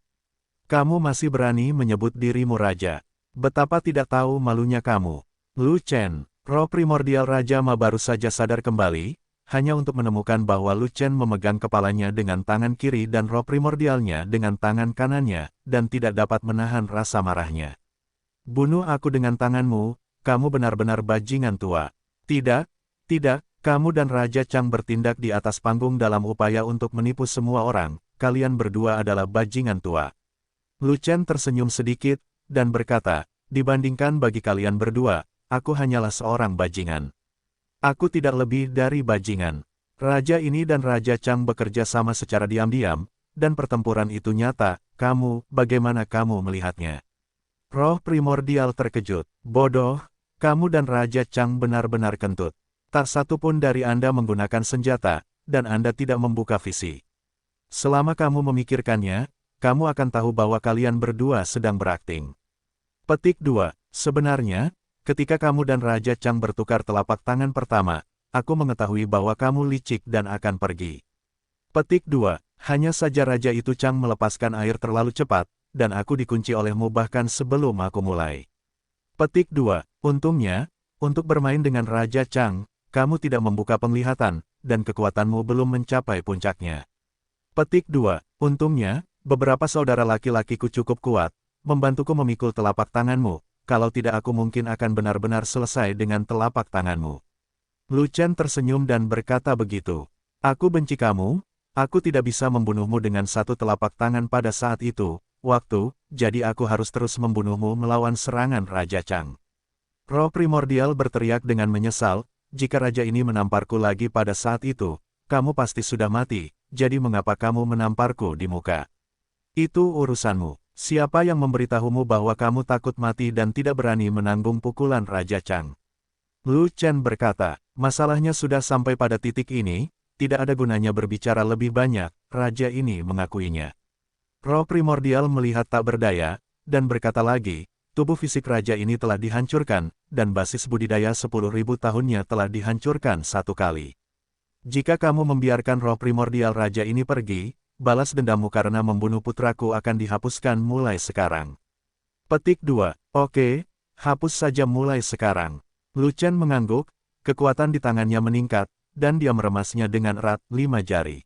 Kamu masih berani menyebut dirimu raja. Betapa tidak tahu malunya kamu. Lu Chen, roh primordial Raja Ma baru saja sadar kembali, hanya untuk menemukan bahwa Lu Chen memegang kepalanya dengan tangan kiri dan roh primordialnya dengan tangan kanannya, dan tidak dapat menahan rasa marahnya. Bunuh aku dengan tanganmu, kamu benar-benar bajingan tua. Tidak, tidak, kamu dan Raja Chang bertindak di atas panggung dalam upaya untuk menipu semua orang, kalian berdua adalah bajingan tua. Lu Chen tersenyum sedikit, dan berkata, dibandingkan bagi kalian berdua, aku hanyalah seorang bajingan. Aku tidak lebih dari bajingan. Raja ini dan Raja Chang bekerja sama secara diam-diam, dan pertempuran itu nyata. Bagaimana kamu melihatnya? Roh primordial terkejut. Bodoh, kamu dan Raja Chang benar-benar kentut. Tak satu pun dari Anda menggunakan senjata, dan Anda tidak membuka visi. Selama kamu memikirkannya, kamu akan tahu bahwa kalian berdua sedang berakting. Petik 2. Sebenarnya, ketika kamu dan Raja Chang bertukar telapak tangan pertama, aku mengetahui bahwa kamu licik dan akan pergi. Petik 2. Hanya saja Raja itu Chang melepaskan air terlalu cepat, dan aku dikunci olehmu bahkan sebelum aku mulai. Petik 2. Untungnya, untuk bermain dengan Raja Chang, kamu tidak membuka penglihatan, dan kekuatanmu belum mencapai puncaknya. Petik 2. Untungnya, beberapa saudara laki-lakiku cukup kuat, membantuku memikul telapak tanganmu, kalau tidak aku mungkin akan benar-benar selesai dengan telapak tanganmu. Lu Chen tersenyum dan berkata begitu. Aku benci kamu. Aku tidak bisa membunuhmu dengan satu telapak tangan pada saat itu, jadi aku harus terus membunuhmu melawan serangan Raja Chang. Roh primordial berteriak dengan menyesal, jika raja ini menamparku lagi pada saat itu, kamu pasti sudah mati, jadi mengapa kamu menamparku di muka? Itu urusanmu. Siapa yang memberitahumu bahwa kamu takut mati dan tidak berani menanggung pukulan Raja Chang? Lu Chen berkata, masalahnya sudah sampai pada titik ini, tidak ada gunanya berbicara lebih banyak, raja ini mengakuinya. Roh primordial melihat tak berdaya, dan berkata lagi, tubuh fisik raja ini telah dihancurkan, dan basis budidaya 10.000 tahunnya telah dihancurkan satu kali. Jika kamu membiarkan roh primordial raja ini pergi, balas dendammu karena membunuh putraku akan dihapuskan mulai sekarang. Petik 2. Oke, hapus saja mulai sekarang. Lu Chen mengangguk, kekuatan di tangannya meningkat, dan dia meremasnya dengan erat 5 jari.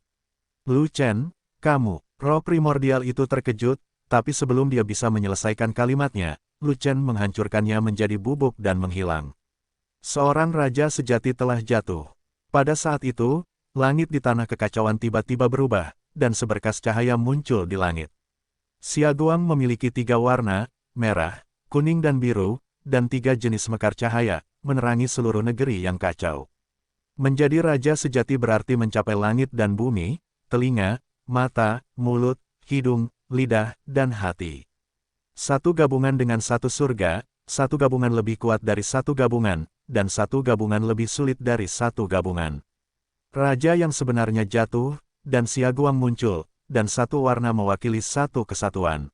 Lu Chen, kamu, roh primordial itu terkejut, tapi sebelum dia bisa menyelesaikan kalimatnya, Lu Chen menghancurkannya menjadi bubuk dan menghilang. Seorang raja sejati telah jatuh. Pada saat itu, langit di tanah kekacauan tiba-tiba berubah, dan seberkas cahaya muncul di langit. Xiaoguang memiliki 3 warna, merah, kuning dan biru, dan 3 jenis mekar cahaya, menerangi seluruh negeri yang kacau. Menjadi raja sejati berarti mencapai langit dan bumi, telinga, mata, mulut, hidung, lidah, dan hati. Satu gabungan dengan satu surga, satu gabungan lebih kuat dari satu gabungan, dan satu gabungan lebih sulit dari satu gabungan. Raja yang sebenarnya jatuh, dan Xiaoguang muncul, dan satu warna mewakili satu kesatuan.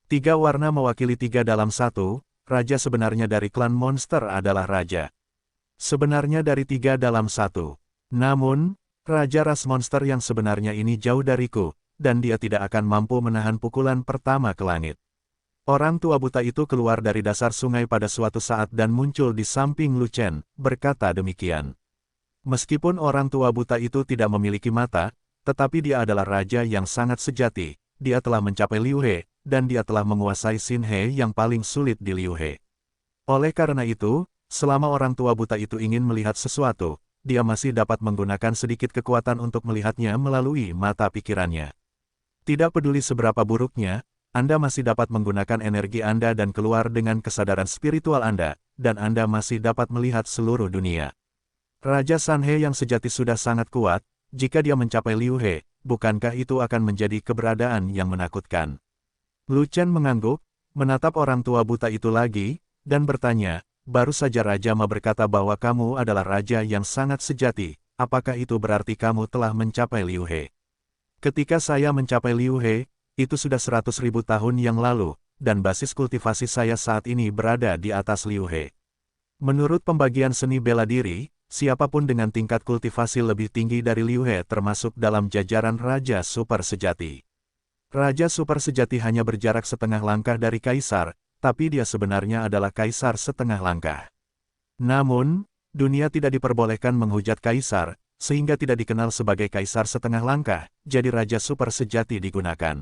3 warna mewakili 3 dalam satu, raja sebenarnya dari klan monster adalah raja. Sebenarnya dari 3 dalam 1. Namun, Raja ras monster yang sebenarnya ini jauh dariku, dan dia tidak akan mampu menahan pukulan pertama ke langit. Orang tua buta itu keluar dari dasar sungai pada suatu saat dan muncul di samping Lu Chen, berkata demikian. Meskipun orang tua buta itu tidak memiliki mata, tetapi dia adalah raja yang sangat sejati, dia telah mencapai Liu He, dan dia telah menguasai Xin He yang paling sulit di Liu He. Oleh karena itu, selama orang tua buta itu ingin melihat sesuatu, dia masih dapat menggunakan sedikit kekuatan untuk melihatnya melalui mata pikirannya. Tidak peduli seberapa buruknya, Anda masih dapat menggunakan energi Anda dan keluar dengan kesadaran spiritual Anda, dan Anda masih dapat melihat seluruh dunia. Raja Sanhe yang sejati sudah sangat kuat, jika dia mencapai Liu He, bukankah itu akan menjadi keberadaan yang menakutkan? Lu Chen mengangguk, menatap orang tua buta itu lagi, dan bertanya, baru saja Raja Ma berkata bahwa kamu adalah raja yang sangat sejati, apakah itu berarti kamu telah mencapai Liu He? Ketika saya mencapai Liu He, itu sudah 100.000 tahun yang lalu, dan basis kultivasi saya saat ini berada di atas Liu He. Menurut pembagian seni bela diri, siapapun dengan tingkat kultivasi lebih tinggi dari Liu He termasuk dalam jajaran Raja Super Sejati. Raja Super Sejati hanya berjarak setengah langkah dari Kaisar, tapi dia sebenarnya adalah Kaisar setengah langkah. Namun, dunia tidak diperbolehkan menghujat Kaisar, sehingga tidak dikenal sebagai Kaisar setengah langkah, jadi Raja Super Sejati digunakan.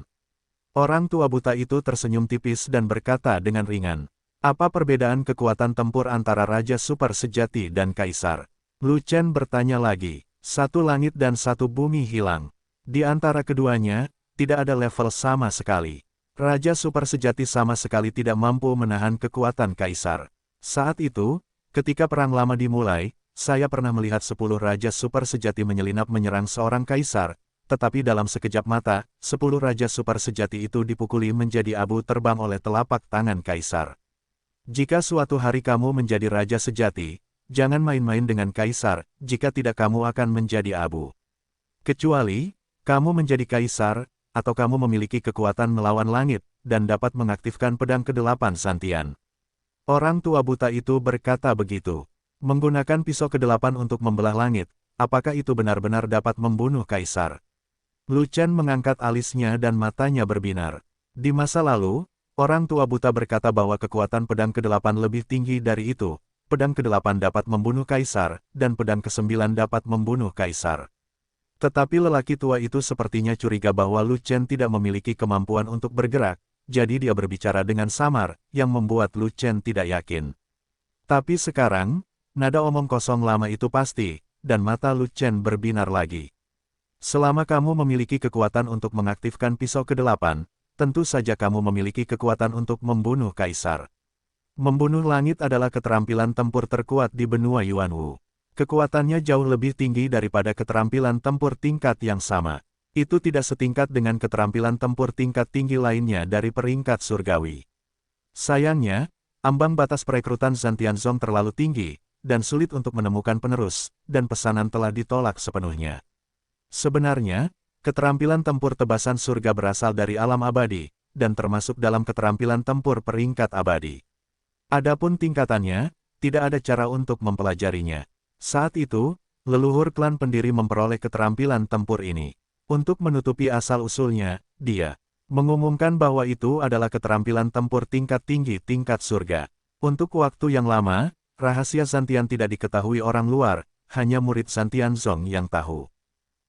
Orang tua buta itu tersenyum tipis dan berkata dengan ringan, apa perbedaan kekuatan tempur antara Raja Super Sejati dan Kaisar? Lu Chen bertanya lagi, satu langit dan satu bumi hilang. Di antara keduanya, tidak ada level sama sekali. Raja Super Sejati sama sekali tidak mampu menahan kekuatan Kaisar. Saat itu, ketika Perang Lama dimulai, saya pernah melihat 10 raja super sejati menyelinap menyerang seorang kaisar, tetapi dalam sekejap mata, 10 raja super sejati itu dipukuli menjadi abu terbang oleh telapak tangan kaisar. Jika suatu hari kamu menjadi raja sejati, jangan main-main dengan kaisar, jika tidak kamu akan menjadi abu. Kecuali, kamu menjadi kaisar, atau kamu memiliki kekuatan melawan langit, dan dapat mengaktifkan pedang ke-8 Zantian. Orang tua buta itu berkata begitu. Menggunakan pisau ke-8 untuk membelah langit, apakah itu benar-benar dapat membunuh kaisar? Lu Chen mengangkat alisnya dan matanya berbinar. Di masa lalu, orang tua buta berkata bahwa kekuatan pedang ke-8 lebih tinggi dari itu. Pedang ke-8 dapat membunuh kaisar, dan pedang ke-9 dapat membunuh kaisar. Tetapi lelaki tua itu sepertinya curiga bahwa Lu Chen tidak memiliki kemampuan untuk bergerak, jadi dia berbicara dengan samar, yang membuat Lu Chen tidak yakin. Tapi sekarang, nada omong kosong lama itu pasti, dan mata Lu Chen berbinar lagi. Selama kamu memiliki kekuatan untuk mengaktifkan pisau ke-8, tentu saja kamu memiliki kekuatan untuk membunuh kaisar. Membunuh langit adalah keterampilan tempur terkuat di benua Yuanwu. Kekuatannya jauh lebih tinggi daripada keterampilan tempur tingkat yang sama. Itu tidak setingkat dengan keterampilan tempur tingkat tinggi lainnya dari peringkat surgawi. Sayangnya, ambang batas perekrutan Zantianzong terlalu tinggi, dan sulit untuk menemukan penerus, dan pesanan telah ditolak sepenuhnya. Sebenarnya, keterampilan tempur tebasan surga berasal dari alam abadi, dan termasuk dalam keterampilan tempur peringkat abadi. Adapun tingkatannya, tidak ada cara untuk mempelajarinya. Saat itu, leluhur klan pendiri memperoleh keterampilan tempur ini. Untuk menutupi asal-usulnya, dia mengumumkan bahwa itu adalah keterampilan tempur tingkat tinggi tingkat surga. Untuk waktu yang lama, rahasia Zantian tidak diketahui orang luar, hanya murid Zantianzong yang tahu.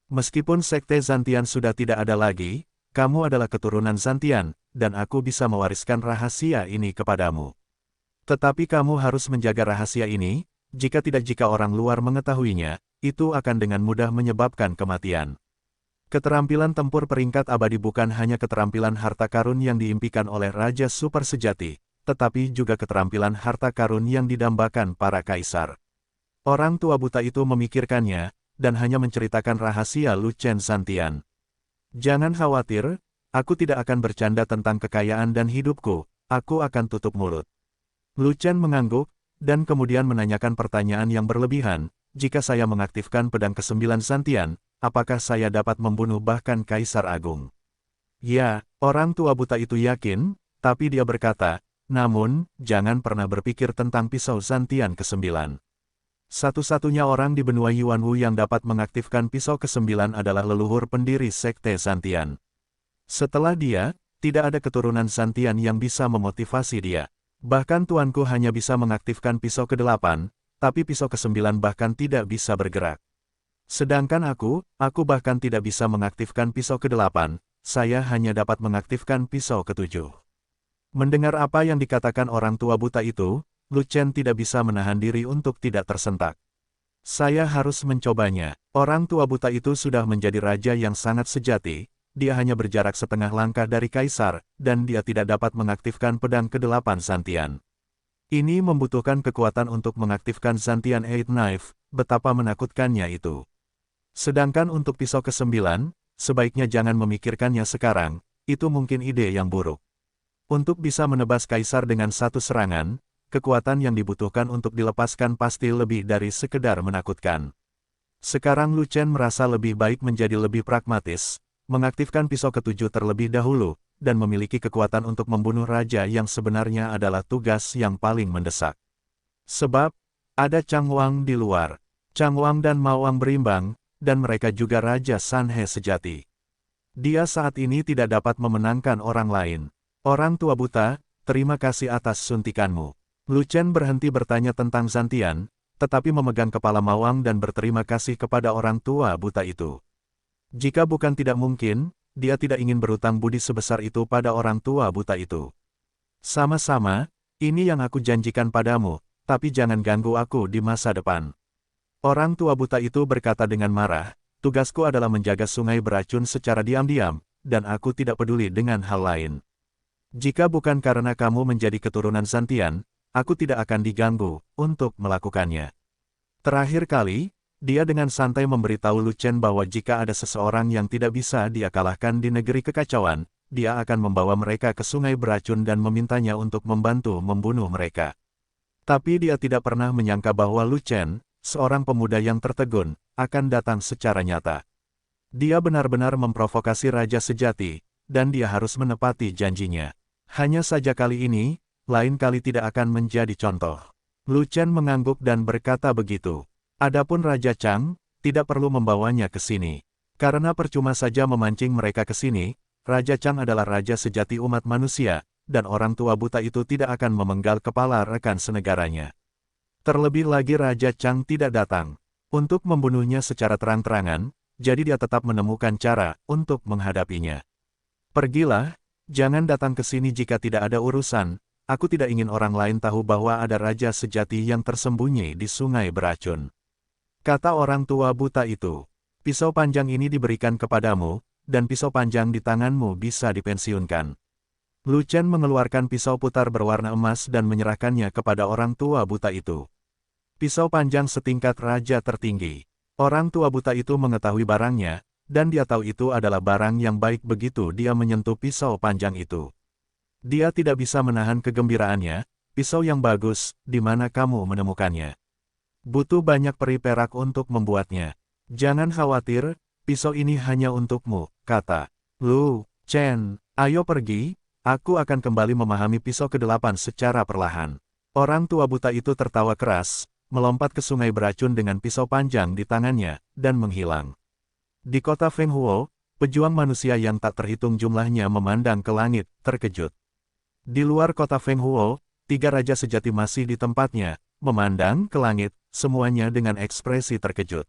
Meskipun sekte Zantian sudah tidak ada lagi, kamu adalah keturunan Zantian, dan aku bisa mewariskan rahasia ini kepadamu. Tetapi kamu harus menjaga rahasia ini, jika orang luar mengetahuinya, itu akan dengan mudah menyebabkan kematian. Keterampilan tempur peringkat abadi bukan hanya keterampilan harta karun yang diimpikan oleh Raja Super Sejati, tetapi juga keterampilan harta karun yang didambakan para kaisar. Orang tua buta itu memikirkannya, dan hanya menceritakan rahasia Lu Chen Zantian. Jangan khawatir, aku tidak akan bercanda tentang kekayaan dan hidupku, aku akan tutup mulut. Lu Chen mengangguk, dan kemudian menanyakan pertanyaan yang berlebihan, jika saya mengaktifkan pedang ke-9 Zantian, apakah saya dapat membunuh bahkan Kaisar Agung? Ya, orang tua buta itu yakin, tapi dia berkata, namun, jangan pernah berpikir tentang pisau Zantian ke-9. Satu-satunya orang di benua Yuanwu yang dapat mengaktifkan pisau ke-9 adalah leluhur pendiri sekte Zantian. Setelah dia, tidak ada keturunan Zantian yang bisa memotivasi dia. Bahkan tuanku hanya bisa mengaktifkan pisau ke-8, tapi pisau ke-9 bahkan tidak bisa bergerak. Sedangkan aku bahkan tidak bisa mengaktifkan pisau ke-8, saya hanya dapat mengaktifkan pisau ke-7. Mendengar apa yang dikatakan orang tua buta itu, Lu Chen tidak bisa menahan diri untuk tidak tersentak. Saya harus mencobanya. Orang tua buta itu sudah menjadi raja yang sangat sejati, dia hanya berjarak setengah langkah dari kaisar, dan dia tidak dapat mengaktifkan pedang ke-8 Zantian. Ini membutuhkan kekuatan untuk mengaktifkan Zantian Eight Knife, betapa menakutkannya itu. Sedangkan untuk pisau ke-9, sebaiknya jangan memikirkannya sekarang, itu mungkin ide yang buruk. Untuk bisa menebas kaisar dengan satu serangan, kekuatan yang dibutuhkan untuk dilepaskan pasti lebih dari sekedar menakutkan. Sekarang Lu Chen merasa lebih baik menjadi lebih pragmatis, mengaktifkan pisau ke-7 terlebih dahulu, dan memiliki kekuatan untuk membunuh raja yang sebenarnya adalah tugas yang paling mendesak. Sebab, ada Chang Wang di luar. Chang Wang dan Mao Wang berimbang, dan mereka juga Raja Sanhe sejati. Dia saat ini tidak dapat memenangkan orang lain. Orang tua buta, terima kasih atas suntikanmu. Lu Chen berhenti bertanya tentang Zantian, tetapi memegang kepala Mao Wang dan berterima kasih kepada orang tua buta itu. Jika bukan tidak mungkin, dia tidak ingin berutang budi sebesar itu pada orang tua buta itu. Sama-sama, ini yang aku janjikan padamu, tapi jangan ganggu aku di masa depan. Orang tua buta itu berkata dengan marah, tugasku adalah menjaga sungai beracun secara diam-diam, dan aku tidak peduli dengan hal lain. Jika bukan karena kamu menjadi keturunan Zantian, aku tidak akan diganggu untuk melakukannya. Terakhir kali, dia dengan santai memberitahu Lu Chen bahwa jika ada seseorang yang tidak bisa dia kalahkan di negeri kekacauan, dia akan membawa mereka ke sungai beracun dan memintanya untuk membantu membunuh mereka. Tapi dia tidak pernah menyangka bahwa Lu Chen, seorang pemuda yang tertegun, akan datang secara nyata. Dia benar-benar memprovokasi Raja Sejati, dan dia harus menepati janjinya. Hanya saja kali ini, lain kali tidak akan menjadi contoh. Lu Chen mengangguk dan berkata begitu. Adapun Raja Chang, tidak perlu membawanya ke sini. Karena percuma saja memancing mereka ke sini, Raja Chang adalah raja sejati umat manusia, dan orang tua buta itu tidak akan memenggal kepala rekan senegaranya. Terlebih lagi Raja Chang tidak datang untuk membunuhnya secara terang-terangan, jadi dia tetap menemukan cara untuk menghadapinya. Pergilah, jangan datang ke sini jika tidak ada urusan, aku tidak ingin orang lain tahu bahwa ada raja sejati yang tersembunyi di sungai beracun. Kata orang tua buta itu, pisau panjang ini diberikan kepadamu, dan pisau panjang di tanganmu bisa dipensiunkan. Lu Chen mengeluarkan pisau putar berwarna emas dan menyerahkannya kepada orang tua buta itu. Pisau panjang setingkat raja tertinggi. Orang tua buta itu mengetahui barangnya, dan dia tahu itu adalah barang yang baik begitu dia menyentuh pisau panjang itu. Dia tidak bisa menahan kegembiraannya, pisau yang bagus, di mana kamu menemukannya? Butuh banyak peri perak untuk membuatnya. Jangan khawatir, pisau ini hanya untukmu, kata Lu Chen. Ayo pergi, aku akan kembali memahami pisau ke-8 secara perlahan. Orang tua buta itu tertawa keras, melompat ke sungai beracun dengan pisau panjang di tangannya, dan menghilang. Di kota Fenghuo, pejuang manusia yang tak terhitung jumlahnya memandang ke langit, terkejut. Di luar kota Fenghuo, 3 raja sejati masih di tempatnya, memandang ke langit, semuanya dengan ekspresi terkejut.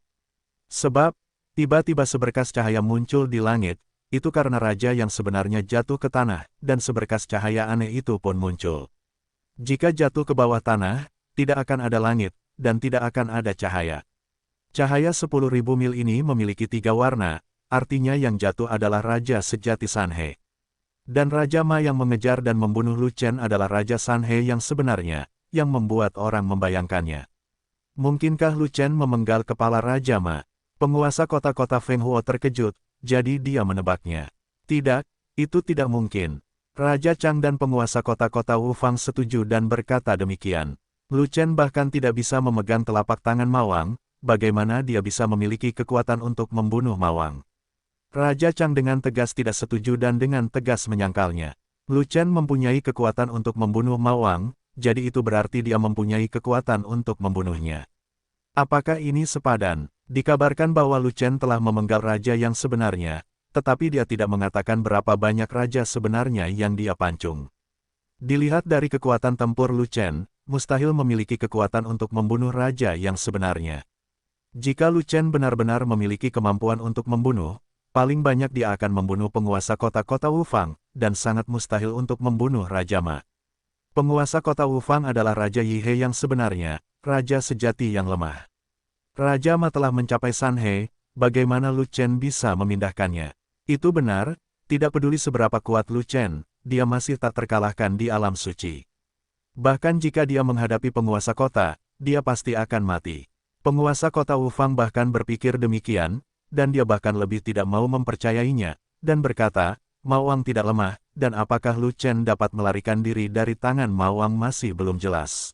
Sebab, tiba-tiba seberkas cahaya muncul di langit, itu karena raja yang sebenarnya jatuh ke tanah, dan seberkas cahaya aneh itu pun muncul. Jika jatuh ke bawah tanah, tidak akan ada langit, dan tidak akan ada cahaya. Cahaya 10.000 mil ini memiliki 3 warna, artinya yang jatuh adalah Raja Sejati Sanhe. Dan Raja Ma yang mengejar dan membunuh Lu Chen adalah Raja Sanhe yang sebenarnya, yang membuat orang membayangkannya. Mungkinkah Lu Chen memenggal kepala Raja Ma? Penguasa kota-kota Fenghuo terkejut, jadi dia menebaknya. Tidak, itu tidak mungkin. Raja Chang dan penguasa kota-kota Wufang setuju dan berkata demikian. Lu Chen bahkan tidak bisa memegang telapak tangan Mawang, bagaimana dia bisa memiliki kekuatan untuk membunuh Mawang? Raja Chang dengan tegas tidak setuju dan dengan tegas menyangkalnya. Lu Chen mempunyai kekuatan untuk membunuh Mawang, jadi itu berarti dia mempunyai kekuatan untuk membunuhnya. Apakah ini sepadan? Dikabarkan bahwa Lu Chen telah memenggal raja yang sebenarnya, tetapi dia tidak mengatakan berapa banyak raja sebenarnya yang dia pancung. Dilihat dari kekuatan tempur Lu Chen, mustahil memiliki kekuatan untuk membunuh raja yang sebenarnya. Jika Lu Chen benar-benar memiliki kemampuan untuk membunuh, paling banyak dia akan membunuh penguasa kota-kota Wufang, dan sangat mustahil untuk membunuh Raja Ma. Penguasa kota Wufang adalah Raja Yihe yang sebenarnya, raja sejati yang lemah. Raja Ma telah mencapai Sanhe, bagaimana Lu Chen bisa memindahkannya? Itu benar, tidak peduli seberapa kuat Lu Chen, dia masih tak terkalahkan di alam suci. Bahkan jika dia menghadapi penguasa kota, dia pasti akan mati. Penguasa kota Wufang bahkan berpikir demikian, dan dia bahkan lebih tidak mau mempercayainya, dan berkata, Mawang tidak lemah, dan apakah Lu Chen dapat melarikan diri dari tangan Mawang masih belum jelas.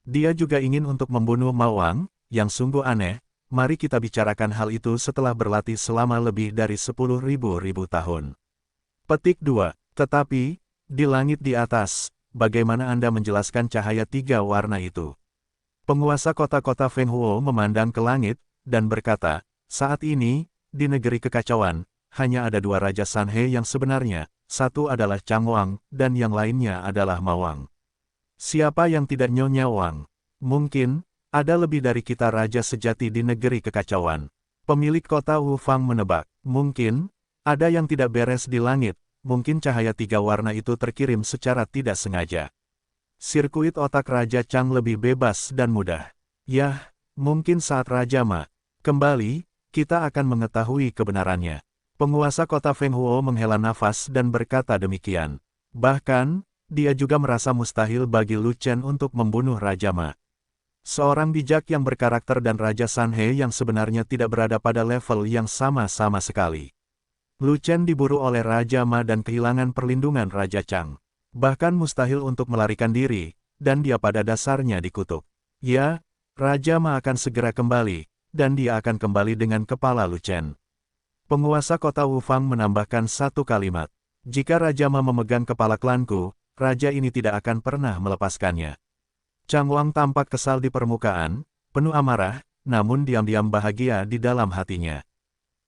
Dia juga ingin untuk membunuh Mawang, yang sungguh aneh, mari kita bicarakan hal itu setelah berlatih selama lebih dari 10.000 tahun. Petik 2. Tetapi, di langit di atas, bagaimana Anda menjelaskan cahaya 3 warna itu? Penguasa kota-kota Fenghuo memandang ke langit, dan berkata, saat ini, di negeri kekacauan, hanya ada 2 Raja Sanhe yang sebenarnya, satu adalah Changwang, dan yang lainnya adalah Mawang. Siapa yang tidak Nyonya Wang? Mungkin, ada lebih dari kita raja sejati di negeri kekacauan. Pemilik kota Wufang menebak, mungkin, ada yang tidak beres di langit, mungkin cahaya 3 warna itu terkirim secara tidak sengaja. Sirkuit otak Raja Chang lebih bebas dan mudah. Yah, mungkin saat Raja Ma kembali, kita akan mengetahui kebenarannya. Penguasa kota Fenghuo menghela nafas dan berkata demikian. Bahkan, dia juga merasa mustahil bagi Lu Chen untuk membunuh Raja Ma. Seorang bijak yang berkarakter dan Raja Sanhe yang sebenarnya tidak berada pada level yang sama sekali. Lu Chen diburu oleh Raja Ma dan kehilangan perlindungan Raja Chang. Bahkan mustahil untuk melarikan diri, dan dia pada dasarnya dikutuk. Ya, Raja Ma akan segera kembali, dan dia akan kembali dengan kepala Lu Chen. Penguasa kota Wufang menambahkan satu kalimat. Jika Raja Ma memegang kepala klanku, raja ini tidak akan pernah melepaskannya. Chang Wang tampak kesal di permukaan, penuh amarah, namun diam-diam bahagia di dalam hatinya.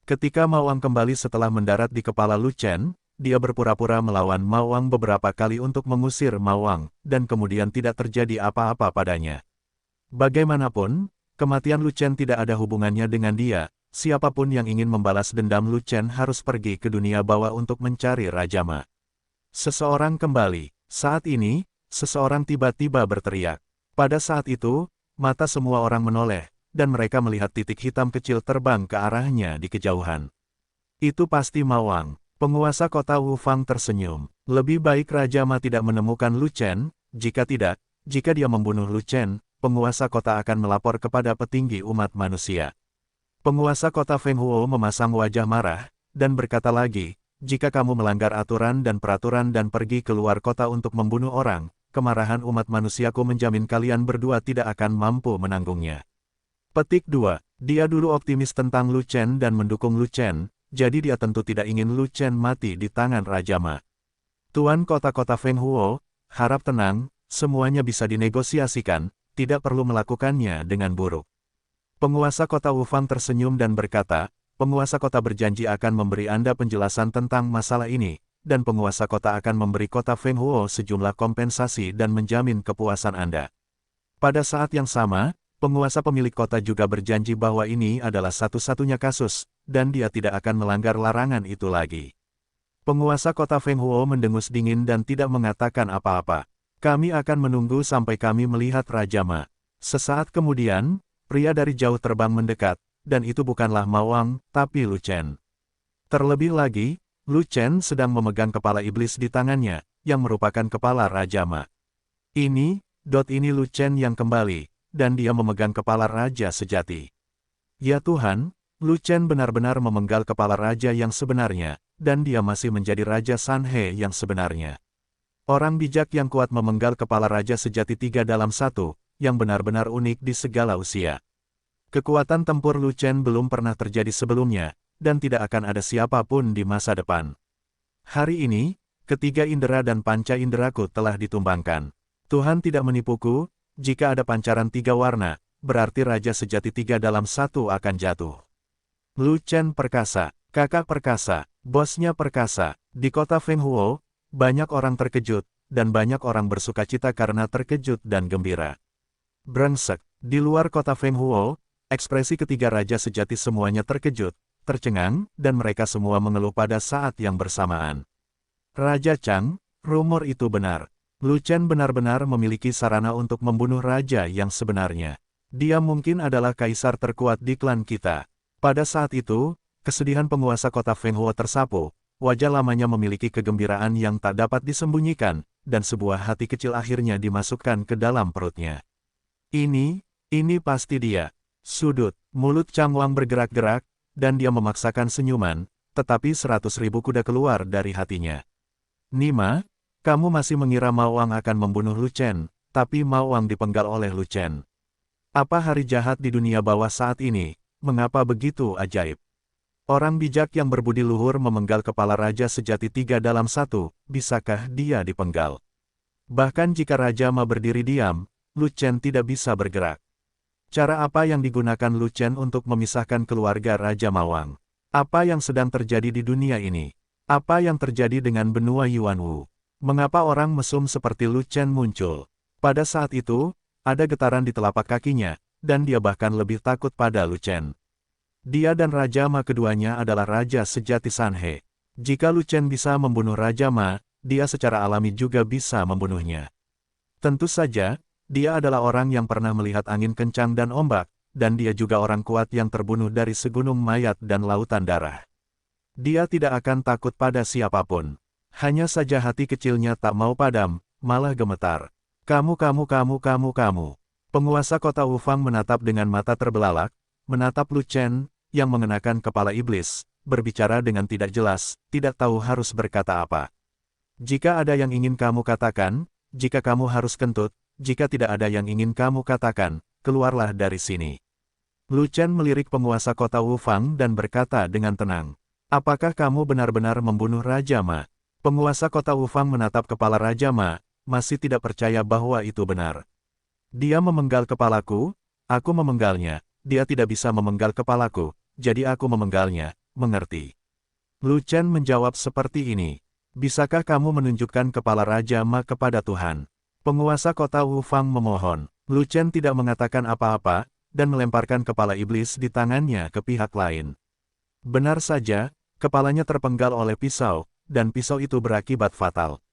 Ketika Ma Wang kembali setelah mendarat di kepala Lu Chen, dia berpura-pura melawan Ma Wang beberapa kali untuk mengusir Ma Wang, dan kemudian tidak terjadi apa-apa padanya. Bagaimanapun, kematian Lu Chen tidak ada hubungannya dengan dia. Siapapun yang ingin membalas dendam Lu Chen harus pergi ke dunia bawah untuk mencari Raja Ma. Seseorang kembali. Saat ini, seseorang tiba-tiba berteriak. Pada saat itu, mata semua orang menoleh, dan mereka melihat titik hitam kecil terbang ke arahnya di kejauhan. Itu pasti Ma Wang. Penguasa kota Wufang tersenyum. Lebih baik Raja Ma tidak menemukan Lu Chen, jika dia membunuh Lu Chen, penguasa kota akan melapor kepada petinggi umat manusia. Penguasa kota Feng Huo memasang wajah marah, dan berkata lagi, jika kamu melanggar aturan dan peraturan dan pergi keluar kota untuk membunuh orang, kemarahan umat manusiaku menjamin kalian berdua tidak akan mampu menanggungnya. Petik 2. Dia dulu optimis tentang Lu Chen dan mendukung Lu Chen, jadi dia tentu tidak ingin Lu Chen mati di tangan Raja Ma. Tuan kota-kota Feng Huo, harap tenang, semuanya bisa dinegosiasikan, tidak perlu melakukannya dengan buruk. Penguasa kota Wufang tersenyum dan berkata, penguasa kota berjanji akan memberi Anda penjelasan tentang masalah ini, dan penguasa kota akan memberi kota Feng Huo sejumlah kompensasi dan menjamin kepuasan Anda. Pada saat yang sama, penguasa pemilik kota juga berjanji bahwa ini adalah satu-satunya kasus, dan dia tidak akan melanggar larangan itu lagi. Penguasa kota Feng Huo mendengus dingin dan tidak mengatakan apa-apa. Kami akan menunggu sampai kami melihat Raja Ma. Sesaat kemudian, pria dari jauh terbang mendekat, dan itu bukanlah Ma Wang, tapi Lu Chen. Terlebih lagi, Lu Chen sedang memegang kepala iblis di tangannya, yang merupakan kepala Raja Ma. Ini Lu Chen yang kembali, dan dia memegang kepala raja sejati. Ya Tuhan, Lu Chen benar-benar memenggal kepala raja yang sebenarnya, dan dia masih menjadi Raja Sanhe yang sebenarnya. Orang bijak yang kuat memenggal kepala raja sejati 3 dalam 1, yang benar-benar unik di segala usia. Kekuatan tempur Lu Chen belum pernah terjadi sebelumnya, dan tidak akan ada siapapun di masa depan. Hari ini, ketiga indera dan panca inderaku telah ditumbangkan. Tuhan tidak menipuku, jika ada pancaran 3 warna, berarti Raja sejati 3 dalam 1 akan jatuh. Lu Chen perkasa, kakak perkasa, bosnya perkasa. Di kota Feng Huo, banyak orang terkejut, dan banyak orang bersukacita karena terkejut dan gembira. Brengsek, di luar kota Feng Huo, ekspresi ketiga raja sejati semuanya terkejut, tercengang, dan mereka semua mengeluh pada saat yang bersamaan. Raja Chang, rumor itu benar. Lu Chen benar-benar memiliki sarana untuk membunuh raja yang sebenarnya. Dia mungkin adalah kaisar terkuat di klan kita. Pada saat itu, kesedihan penguasa kota Feng Huo tersapu, wajah lamanya memiliki kegembiraan yang tak dapat disembunyikan, dan sebuah hati kecil akhirnya dimasukkan ke dalam perutnya. Ini pasti dia. Sudut, mulut Chang Wang bergerak-gerak, dan dia memaksakan senyuman, tetapi 100.000 kuda keluar dari hatinya. Nima, kamu masih mengira Ma Wang akan membunuh Lu Chen, tapi Ma Wang dipenggal oleh Lu Chen. Apa hari jahat di dunia bawah saat ini, mengapa begitu ajaib? Orang bijak yang berbudi luhur memenggal kepala raja sejati 3 dalam 1, bisakah dia dipenggal? Bahkan jika Raja Ma berdiri diam, Lu Chen tidak bisa bergerak. Cara apa yang digunakan Lu Chen untuk memisahkan keluarga Raja Ma Wang? Apa yang sedang terjadi di dunia ini? Apa yang terjadi dengan benua Yuanwu? Mengapa orang mesum seperti Lu Chen muncul? Pada saat itu, ada getaran di telapak kakinya, dan dia bahkan lebih takut pada Lu Chen. Dia dan Raja Ma keduanya adalah Raja sejati Sanhe. Jika Lu Chen bisa membunuh Raja Ma, dia secara alami juga bisa membunuhnya. Tentu saja, dia adalah orang yang pernah melihat angin kencang dan ombak, dan dia juga orang kuat yang terbunuh dari segunung mayat dan lautan darah. Dia tidak akan takut pada siapapun. Hanya saja hati kecilnya tak mau padam, malah gemetar. Kamu. Penguasa kota Wufang menatap dengan mata terbelalak, menatap Lu Chen, yang mengenakan kepala iblis, berbicara dengan tidak jelas, tidak tahu harus berkata apa. Jika ada yang ingin kamu katakan, jika kamu harus kentut, jika tidak ada yang ingin kamu katakan, keluarlah dari sini. Lu Chen melirik penguasa kota Wufang dan berkata dengan tenang. Apakah kamu benar-benar membunuh Raja Ma? Penguasa kota Wufang menatap kepala Raja Ma, masih tidak percaya bahwa itu benar. Dia memenggal kepalaku, aku memenggalnya, dia tidak bisa memenggal kepalaku, jadi aku memenggalnya, mengerti. Lu Chen menjawab seperti ini. Bisakah kamu menunjukkan kepala Raja Ma kepada Tuhan? Penguasa kota Wufang memohon. Lu Chen tidak mengatakan apa-apa, dan melemparkan kepala iblis di tangannya ke pihak lain. Benar saja, kepalanya terpenggal oleh pisau, dan pisau itu berakibat fatal.